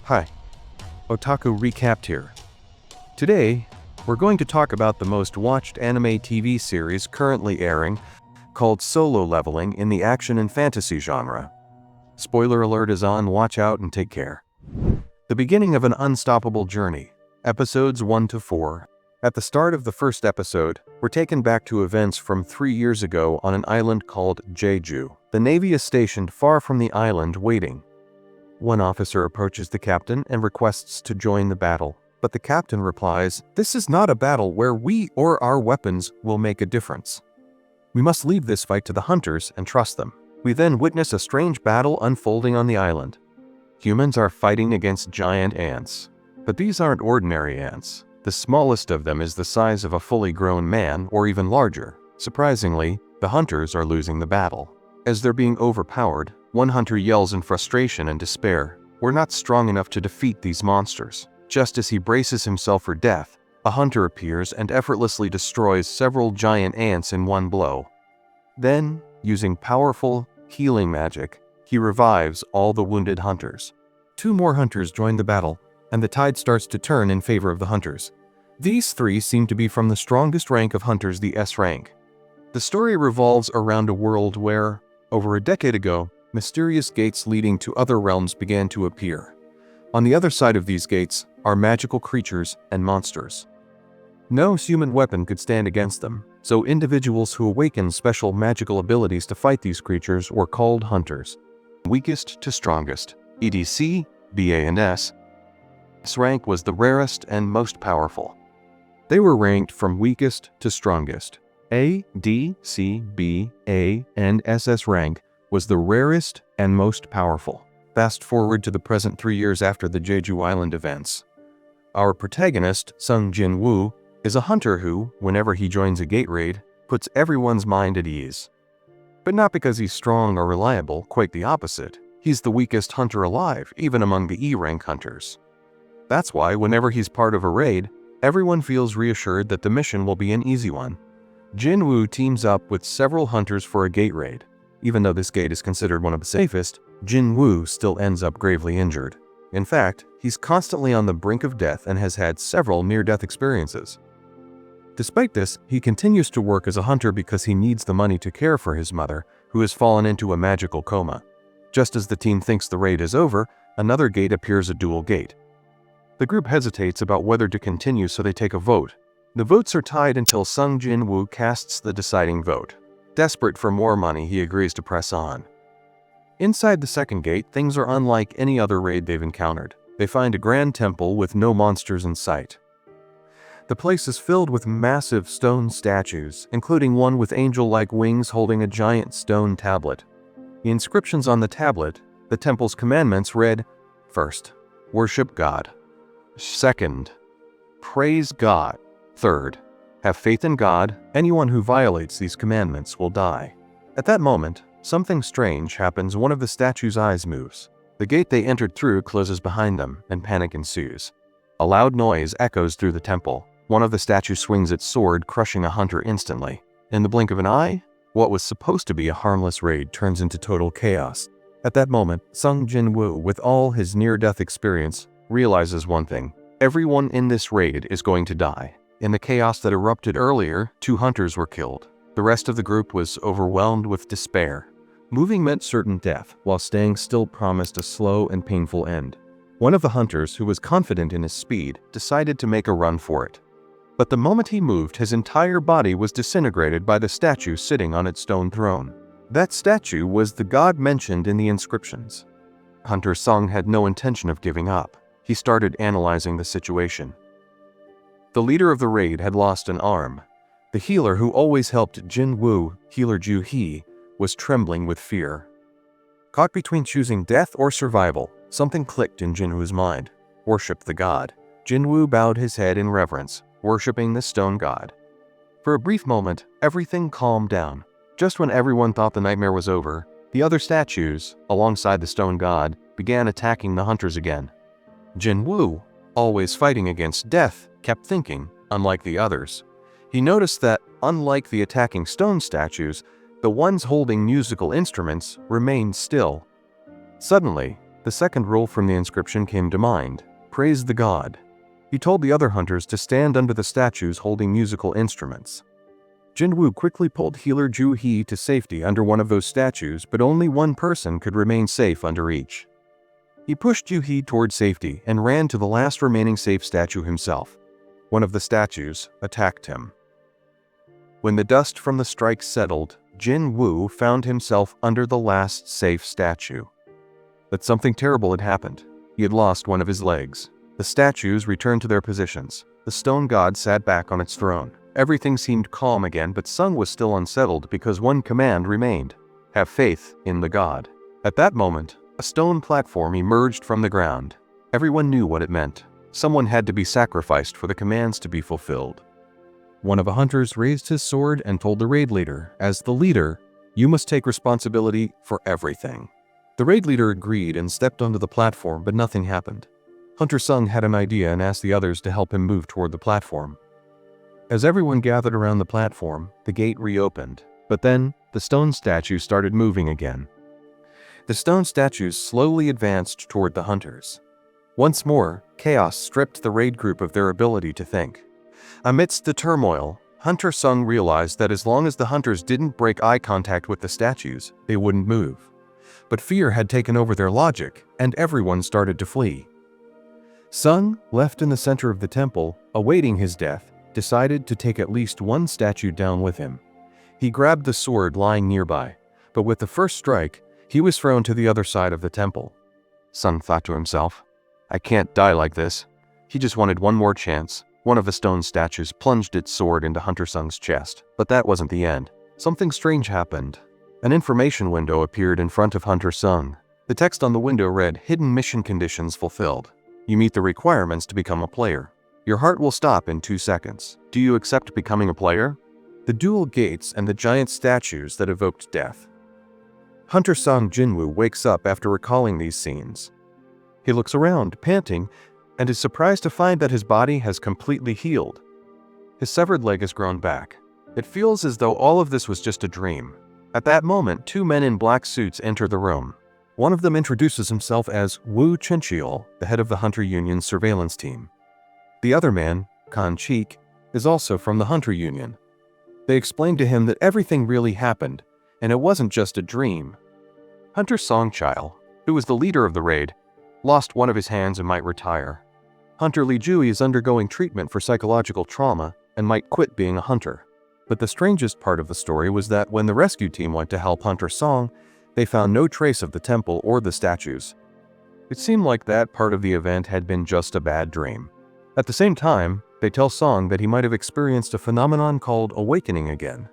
Hi, Otaku Recapped here. Today, we're going to talk about the most watched anime TV series currently airing, called Solo Leveling in the action and fantasy genre. Spoiler alert is on, watch out and take care. The beginning of an unstoppable journey, episodes 1 to 4. At the start of the first episode, we're taken back to events from 3 years ago on an island called Jeju. The Navy is stationed far from the island waiting. One officer approaches the captain and requests to join the battle, but the captain replies, "This is not a battle where we or our weapons will make a difference. We must leave this fight to the hunters and trust them." We then witness a strange battle unfolding on the island. Humans are fighting against giant ants, but these aren't ordinary ants. The smallest of them is the size of a fully grown man or even larger. Surprisingly, the hunters are losing the battle. As they're being overpowered, one hunter yells in frustration and despair, "We're not strong enough to defeat these monsters." Just as he braces himself for death, a hunter appears and effortlessly destroys several giant ants in one blow. Then, using powerful, healing magic, he revives all the wounded hunters. 2 more hunters join the battle, and the tide starts to turn in favor of the hunters. These 3 seem to be from the strongest rank of hunters, the S rank. The story revolves around a world where, over a decade ago, mysterious gates leading to other realms began to appear. On the other side of these gates are magical creatures and monsters. No human weapon could stand against them, so individuals who awaken special magical abilities to fight these creatures were called hunters. Weakest to strongest, EDC, BA and S. S rank was the rarest and most powerful. They were ranked from weakest to strongest. A, D, C, B, A, and SS rank was the rarest and most powerful. Fast forward to the present 3 years after the Jeju Island events. Our protagonist, Sung Jin-woo, is a hunter who, whenever he joins a gate raid, puts everyone's mind at ease. But not because he's strong or reliable, quite the opposite. He's the weakest hunter alive, even among the E-rank hunters. That's why whenever he's part of a raid, everyone feels reassured that the mission will be an easy one. Jin-woo teams up with several hunters for a gate raid. Even though this gate is considered one of the safest, Jin-woo still ends up gravely injured. In fact, he's constantly on the brink of death and has had several near-death experiences. Despite this, he continues to work as a hunter because he needs the money to care for his mother, who has fallen into a magical coma. Just as the team thinks the raid is over, another gate appears, a dual gate. The group hesitates about whether to continue, so they take a vote. The votes are tied until Sung Jin-woo casts the deciding vote. Desperate for more money, he agrees to press on. Inside the second gate, things are unlike any other raid they've encountered. They find a grand temple with no monsters in sight. The place is filled with massive stone statues, including one with angel-like wings holding a giant stone tablet. The inscriptions on the tablet, the temple's commandments read, "First, worship God. Second, praise God. Third, have faith in God. Anyone who violates these commandments will die." At that moment, something strange happens. One of the statue's eyes moves. The gate they entered through closes behind them, and panic ensues. A loud noise echoes through the temple. One of the statues swings its sword, crushing a hunter instantly. In the blink of an eye, what was supposed to be a harmless raid turns into total chaos. At that moment, Sung Jin-woo, with all his near-death experience, realizes one thing. Everyone in this raid is going to die. In the chaos that erupted earlier, 2 hunters were killed. The rest of the group was overwhelmed with despair. Moving meant certain death, while staying still promised a slow and painful end. One of the hunters, who was confident in his speed, decided to make a run for it. But the moment he moved, his entire body was disintegrated by the statue sitting on its stone throne. That statue was the god mentioned in the inscriptions. Hunter Sung had no intention of giving up. He started analyzing the situation. The leader of the raid had lost an arm. The healer who always helped Jin-woo, healer Ju-hee, was trembling with fear. Caught between choosing death or survival, something clicked in Jin-woo's mind. Worship the god. Jin-woo bowed his head in reverence, worshipping the stone god. For a brief moment, everything calmed down. Just when everyone thought the nightmare was over, the other statues, alongside the stone god, began attacking the hunters again. Jin-woo, always fighting against death, kept thinking, unlike the others. He noticed that, unlike the attacking stone statues, the ones holding musical instruments remained still. Suddenly, the The second rule from the inscription came to mind: praise the god. He told the other hunters to stand under the statues holding musical instruments. Jinwoo quickly pulled healer Ju-hee to safety under one of those statues, but only one person could remain safe under each. He pushed Ju-hee toward safety and ran to the last remaining safe statue himself. One of the statues attacked him. When the dust from the strike settled, Jinwoo found himself under the last safe statue. But something terrible had happened. He had lost one of his legs. The statues returned to their positions. The stone god sat back on its throne. Everything seemed calm again, but Sung was still unsettled because one command remained: have faith in the god. At that moment, a stone platform emerged from the ground. Everyone knew what it meant. Someone had to be sacrificed for the commands to be fulfilled. One of the hunters raised his sword and told the raid leader, as the leader, you must take responsibility for everything. The raid leader agreed and stepped onto the platform, but nothing happened. Hunter Sung had an idea and asked the others to help him move toward the platform. As everyone gathered around the platform, the gate reopened, but then the stone statue started moving again. The stone statues slowly advanced toward the hunters. Once more, chaos stripped the raid group of their ability to think. Amidst the turmoil, Hunter Sung realized that as long as the hunters didn't break eye contact with the statues, they wouldn't move. But fear had taken over their logic, and everyone started to flee. Sung, left in the center of the temple, awaiting his death, decided to take at least one statue down with him. He grabbed the sword lying nearby, but with the first strike, he was thrown to the other side of the temple. Sung thought to himself, I can't die like this. He just wanted one more chance. One of the stone statues plunged its sword into Hunter Sung's chest, but that wasn't the end. Something strange happened. An information window appeared in front of Hunter Sung. The text on the window read, Hidden mission conditions fulfilled. You meet the requirements to become a player. Your heart will stop in 2 seconds. Do you accept becoming a player? The dual gates and the giant statues that evoked death. Hunter Sung Jinwoo wakes up after recalling these scenes. He looks around, panting, and is surprised to find that his body has completely healed. His severed leg has grown back. It feels as though all of this was just a dream. At that moment, 2 men in black suits enter the room. One of them introduces himself as Wu Chenchiol, the head of the Hunter Union's surveillance team. The other man, Kan Cheek, is also from the Hunter Union. They explain to him that everything really happened, and it wasn't just a dream. Hunter Songchil, who was the leader of the raid, lost one of his hands and might retire. Hunter Li Jui is undergoing treatment for psychological trauma and might quit being a hunter. But the strangest part of the story was that when the rescue team went to help Hunter Song, they found no trace of the temple or the statues. It seemed like that part of the event had been just a bad dream. At the same time, they tell Song that he might have experienced a phenomenon called awakening again.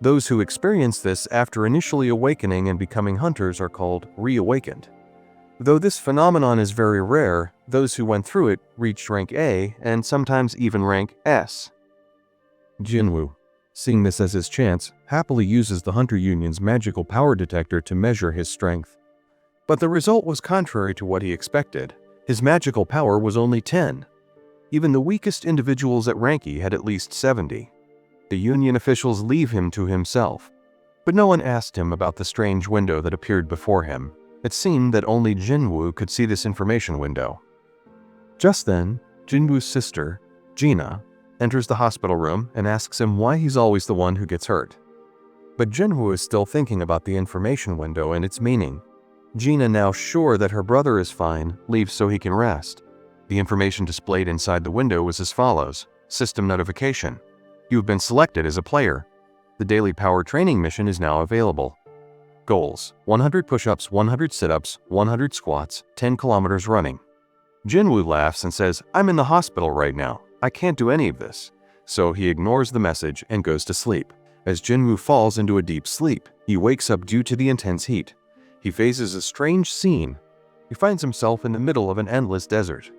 Those who experience this after initially awakening and becoming hunters are called reawakened. Though this phenomenon is very rare, those who went through it reached rank A and sometimes even rank S. Jinwoo, seeing this as his chance, happily uses the Hunter Union's magical power detector to measure his strength. But the result was contrary to what he expected. His magical power was only 10. Even the weakest individuals at rank E had at least 70. The Union officials leave him to himself. But no one asked him about the strange window that appeared before him. It seemed that only Jinwoo could see this information window. Just then, Jinwoo's sister, Gina, enters the hospital room and asks him why he's always the one who gets hurt. But Jinwoo is still thinking about the information window and its meaning. Gina, now sure that her brother is fine, leaves so he can rest. The information displayed inside the window was as follows. System notification. You have been selected as a player. The daily power training mission is now available. Goals: 100 push-ups, 100 sit-ups, 100 squats, 10 kilometers running. Jinwoo laughs and says, I'm in the hospital right now. I can't do any of this. So he ignores the message and goes to sleep. As Jinwoo falls into a deep sleep, he wakes up due to the intense heat. He faces a strange scene. He finds himself in the middle of an endless desert.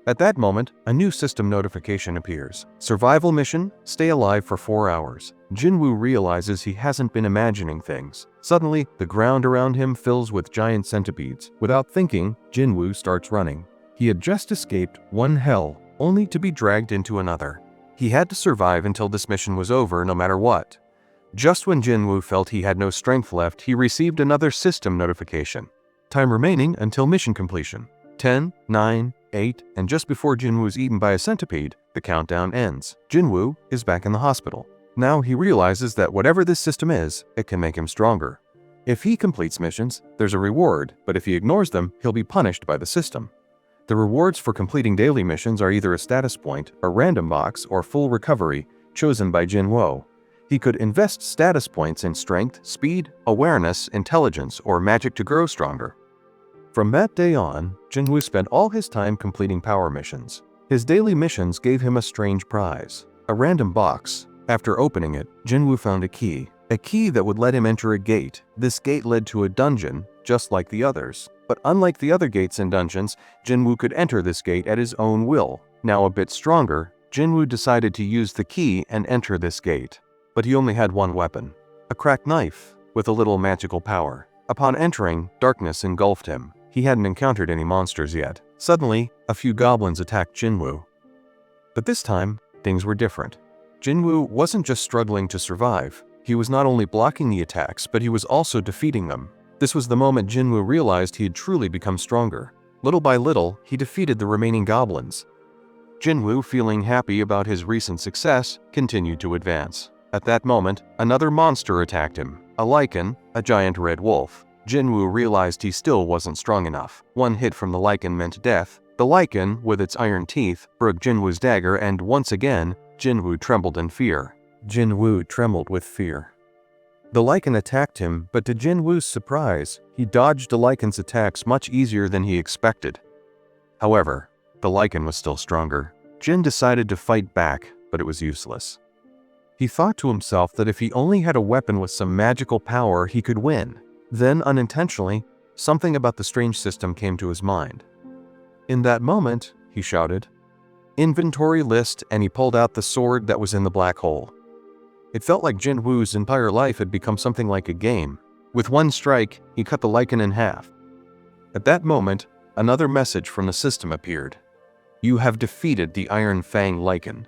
At that moment, a new system notification appears. Survival mission, stay alive for 4 hours. Jinwoo realizes he hasn't been imagining things. Suddenly, the ground around him fills with giant centipedes. Without thinking, Jinwoo starts running. He had just escaped one hell, only to be dragged into another. He had to survive until this mission was over, no matter what. Just when Jinwoo felt he had no strength left, he received another system notification. time remaining until mission completion. 10, 9, 8, and just before Jinwoo is eaten by a centipede, the countdown ends. Jinwoo is back in the hospital. Now he realizes that whatever this system is, it can make him stronger. If he completes missions, there's a reward, but if he ignores them, he'll be punished by the system. The rewards for completing daily missions are either a status point, a random box, or full recovery, chosen by Jinwoo. He could invest status points in strength, speed, awareness, intelligence, or magic to grow stronger. From that day on, Jinwoo spent all his time completing power missions. His daily missions gave him a strange prize, a random box. After opening it, Jinwoo found a key that would let him enter a gate. This gate led to a dungeon, just like the others. But unlike the other gates and dungeons, Jinwoo could enter this gate at his own will. Now a bit stronger, Jinwoo decided to use the key and enter this gate. But he only had one weapon, a cracked knife with a little magical power. Upon entering, darkness engulfed him. He hadn't encountered any monsters yet. Suddenly, a few goblins attacked Jinwoo. But this time, things were different. Jinwoo wasn't just struggling to survive. He was not only blocking the attacks, but he was also defeating them. This was the moment Jinwoo realized he had truly become stronger. Little by little, he defeated the remaining goblins. Jinwoo, feeling happy about his recent success, continued to advance. At that moment, another monster attacked him, a lichen, a giant red wolf. Jinwoo realized he still wasn't strong enough. One hit from the lichen meant death. The lichen, with its iron teeth, broke Jinwoo's dagger, and once again, Jinwoo trembled in fear. Jinwoo trembled with fear. The lichen attacked him, but to Jinwoo's surprise, he dodged the lichen's attacks much easier than he expected. However, the lichen was still stronger. Jin decided to fight back, but it was useless. He thought to himself that if he only had a weapon with some magical power, he could win. Then, unintentionally, something about the strange system came to his mind. In that moment, he shouted, "Inventory list," and he pulled out the sword that was in the black hole. It felt like Jinwoo's entire life had become something like a game. With one strike, he cut the lichen in half. At that moment, another message from the system appeared. "You have defeated the Iron Fang lichen.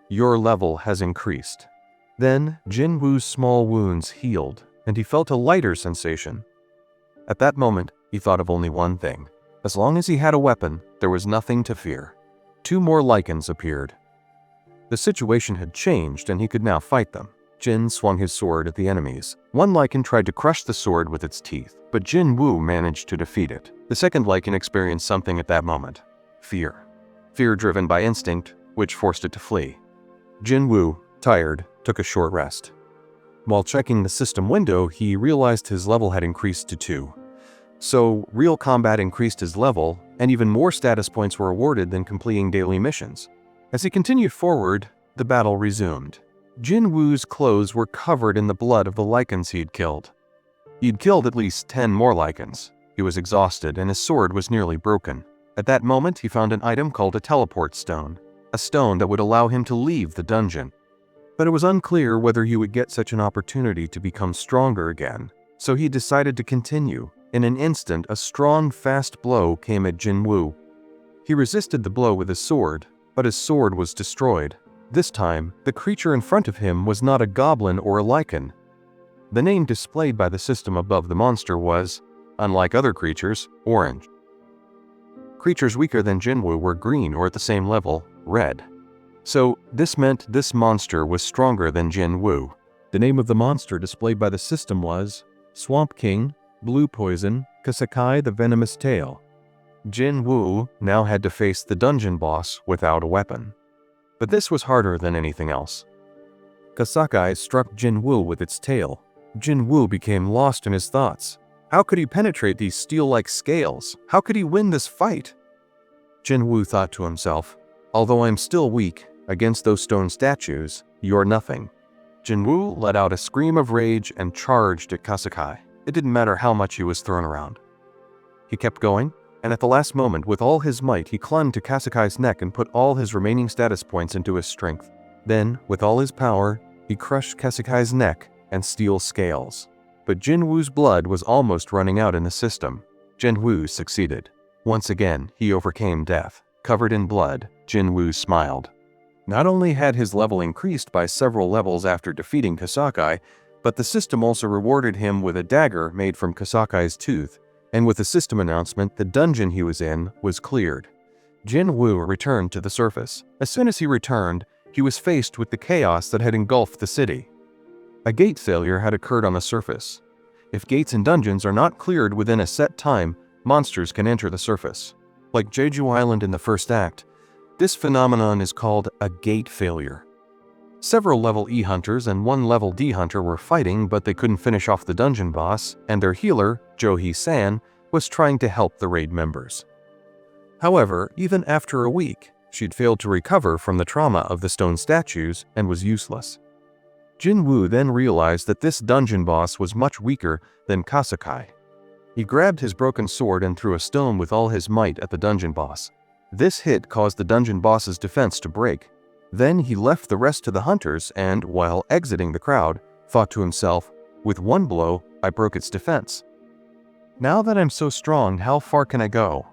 Your level has increased." Then, Jinwoo's small wounds healed, and he felt a lighter sensation. At that moment, he thought of only one thing. As long as he had a weapon, there was nothing to fear. 2 more lichens appeared. The situation had changed, and he could now fight them. Jin swung his sword at the enemies. One lichen tried to crush the sword with its teeth, but Jinwoo managed to defeat it. The second lichen experienced something at that moment. Fear. Fear driven by instinct, which forced it to flee. Jinwoo, tired, took a short rest. While checking the system window, he realized his level had increased to 2. So, real combat increased his level, and even more status points were awarded than completing daily missions. As he continued forward, the battle resumed. Jinwoo's clothes were covered in the blood of the lichens he had killed. He'd killed at least 10 more lichens. He was exhausted, and his sword was nearly broken. At that moment, he found an item called a teleport stone, a stone that would allow him to leave the dungeon. But it was unclear whether he would get such an opportunity to become stronger again, so he decided to continue. In an instant, a strong, fast blow came at Jinwoo. He resisted the blow with his sword, but his sword was destroyed. This time, the creature in front of him was not a goblin or a lichen. The name displayed by the system above the monster was, unlike other creatures, orange. Creatures weaker than Jinwoo were green or at the same level, red. So, this meant this monster was stronger than Jinwoo. The name of the monster displayed by the system was Swamp King, Blue Poison, Kasakai the Venomous Tail. Jinwoo now had to face the dungeon boss without a weapon. But this was harder than anything else. Kasakai struck Jinwoo with its tail. Jinwoo became lost in his thoughts. How could he penetrate these steel-like scales? How could he win this fight? Jinwoo thought to himself, "Although I'm still weak, against those stone statues, you're nothing." Jinwoo let out a scream of rage and charged at Kasakai. It didn't matter how much he was thrown around. He kept going, and at the last moment, with all his might, he clung to Kasakai's neck and put all his remaining status points into his strength. Then, with all his power, he crushed Kasakai's neck and steel scales. But Jinwoo's blood was almost running out in the system. Jinwoo succeeded. Once again, he overcame death. Covered in blood, Jinwoo smiled. Not only had his level increased by several levels after defeating Kasakai, but the system also rewarded him with a dagger made from Kasakai's tooth, and with the system announcement, the dungeon he was in was cleared. Jin Woo returned to the surface. As soon as he returned, he was faced with the chaos that had engulfed the city. A gate failure had occurred on the surface. If gates in dungeons are not cleared within a set time, monsters can enter the surface. Like Jeju Island in the first act, this phenomenon is called a gate failure. Several level E hunters and one level D hunter were fighting, but they couldn't finish off the dungeon boss, and their healer, Jo-hee-san, was trying to help the raid members. However, even after a week, she'd failed to recover from the trauma of the stone statues and was useless. Jin Woo then realized that this dungeon boss was much weaker than Kasakai. He grabbed his broken sword and threw a stone with all his might at the dungeon boss. This hit caused the dungeon boss's defense to break. Then he left the rest to the hunters and, while exiting the crowd, thought to himself, "With one blow, I broke its defense. Now that I'm so strong, how far can I go?"